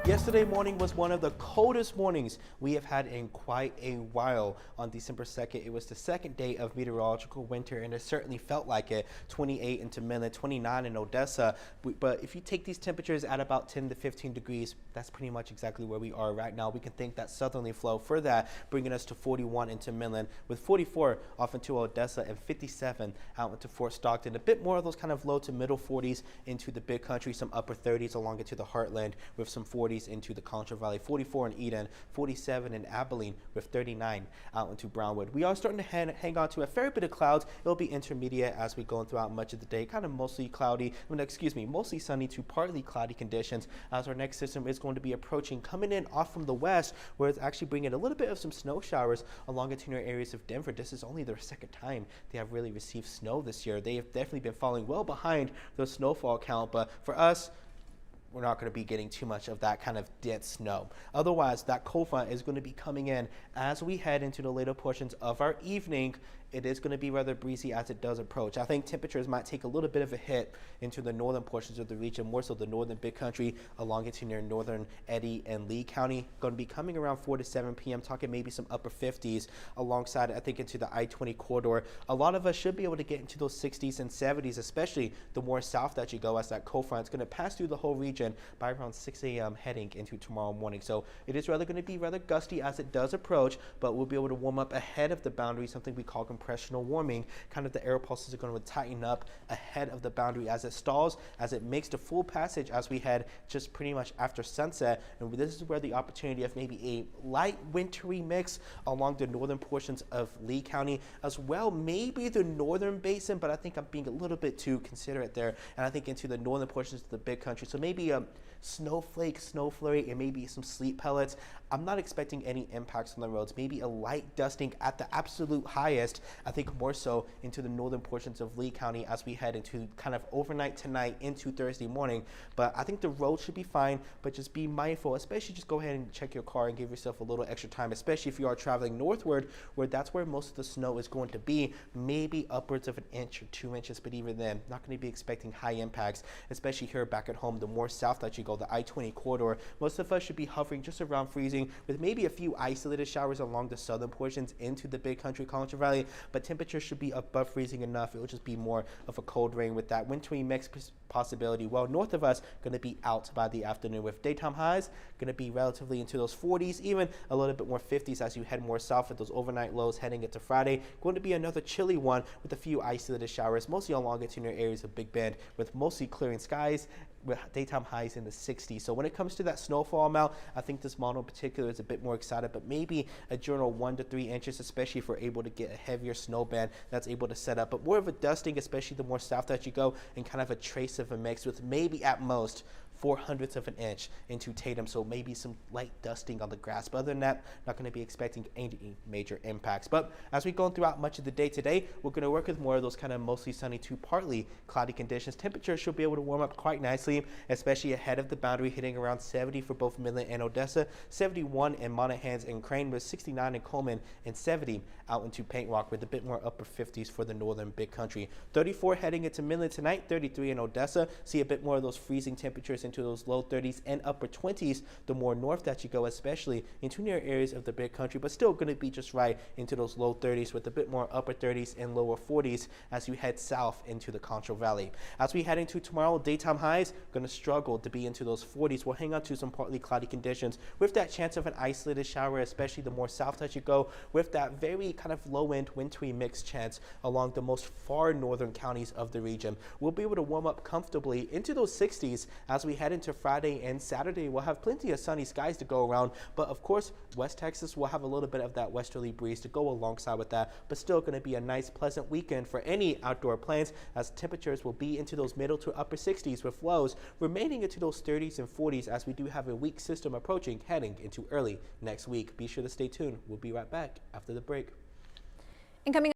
Yesterday morning was one of the coldest mornings we have had in quite a while. On December 2nd, it was the second day of meteorological winter, and it certainly felt like it. 28 in Tamila, 29 in Odessa. But if you take these temperatures at about 10 to 15 degrees, that's pretty much exactly where we are right now. We can thank that southerly flow for that, bringing us to 41 into Midland, with 44 off into Odessa and 57 out into Fort Stockton. A bit more of those kind of low to middle 40s into the big country, some upper 30s along into the heartland with some 40s into the Concho Valley, 44 in Eden, 47 in Abilene, with 39 out into Brownwood. We are starting to hang on to a fair bit of clouds. It'll be intermediate as we go throughout much of the day, kind of mostly cloudy, mostly sunny to partly cloudy conditions as our next system is going to be approaching, coming in off from the west, where it's actually bringing a little bit of some snow showers along into near areas of Denver. This is only their second time they have really received snow this year. They have definitely been falling well behind the snowfall count, but for us, we're not going to be getting too much of that kind of dense snow. Otherwise, that cold front is going to be coming in as we head into the later portions of our evening. It is going to be rather breezy as it does approach. I think temperatures might take a little bit of a hit into the northern portions of the region, more so the northern big country along into near northern Eddy and Lee County. Going to be coming around 4 to 7 p.m., talking maybe some upper 50s alongside, I think, into the I-20 corridor. A lot of us should be able to get into those 60s and 70s, especially the more south that you go, as that cold front is going to pass through the whole region by around 6 a.m. heading into tomorrow morning. So it is rather going to be rather gusty as it does approach, but we'll be able to warm up ahead of the boundary, something we call compressional warming. Kind of the air pulses are going to tighten up ahead of the boundary as it stalls, as it makes the full passage as we head just pretty much after sunset. And this is where the opportunity of maybe a light wintry mix along the northern portions of Lee County, as well maybe the northern basin, but I think I'm being a little bit too considerate there, and I think into the northern portions of the big country. So maybe a snowflake, snow flurry, and maybe some sleet pellets. I'm not expecting any impacts on the roads. Maybe a light dusting at the absolute highest. I think more so into the northern portions of Lee County as we head into kind of overnight tonight into Thursday morning. But I think the road should be fine, but just be mindful, especially just go ahead and check your car and give yourself a little extra time, especially if you are traveling northward, where that's where most of the snow is going to be, maybe upwards of 1 inch or 2 inches, but even then, not going to be expecting high impacts, especially here back at home. The more south that you go, the I-20 corridor, most of us should be hovering just around freezing, with maybe a few isolated showers along the southern portions into the big country, Concho Valley, but temperatures should be above freezing enough. It will just be more of a cold rain with that wintry mix possibility. Well, north of us, going to be out by the afternoon, with daytime highs going to be relatively into those 40s, even a little bit more 50s as you head more south with those overnight lows heading into Friday. Going to be another chilly one with a few isolated showers, mostly along into near areas of Big Bend, with mostly clearing skies, with daytime highs in the 60s. So when it comes to that snowfall amount, I think this model in particular is a bit more excited, but maybe a general 1 to 3 inches, especially if we're able to get a heavier snow band that's able to set up. But more of a dusting, especially the more south that you go, and kind of a trace of a mix with maybe at most 0.04 of an inch into Tatum, so maybe some light dusting on the grass. But other than that, not going to be expecting any major impacts. But as we go throughout much of the day today, we're going to work with more of those kind of mostly sunny to partly cloudy conditions. Temperatures should be able to warm up quite nicely, especially ahead of the boundary, hitting around 70 for both Midland and Odessa, 71 in Monahans and Crane, with 69 in Coleman, and 70 out into Paint Rock, with a bit more upper 50s for the northern big country. 34 heading into Midland tonight, 33 in Odessa. See a bit more of those freezing temperatures into those low 30s and upper 20s the more north that you go, especially into near areas of the big country, but still going to be just right into those low 30s with a bit more upper 30s and lower 40s as you head south into the Concho Valley. As we head into tomorrow, daytime highs going to struggle to be into those 40s. We'll hang on to some partly cloudy conditions with that chance of an isolated shower, especially the more south that you go, with that very kind of low-end wintry mix chance along the most far northern counties of the region. We'll be able to warm up comfortably into those 60s as we head into Friday and Saturday. We'll have plenty of sunny skies to go around, but of course West Texas will have a little bit of that westerly breeze to go alongside with that, but still going to be a nice pleasant weekend for any outdoor plans, as temperatures will be into those middle to upper 60s with lows remaining into those 30s and 40s as we do have a weak system approaching heading into early next week. Be sure to stay tuned. We'll be right back after the break. Incoming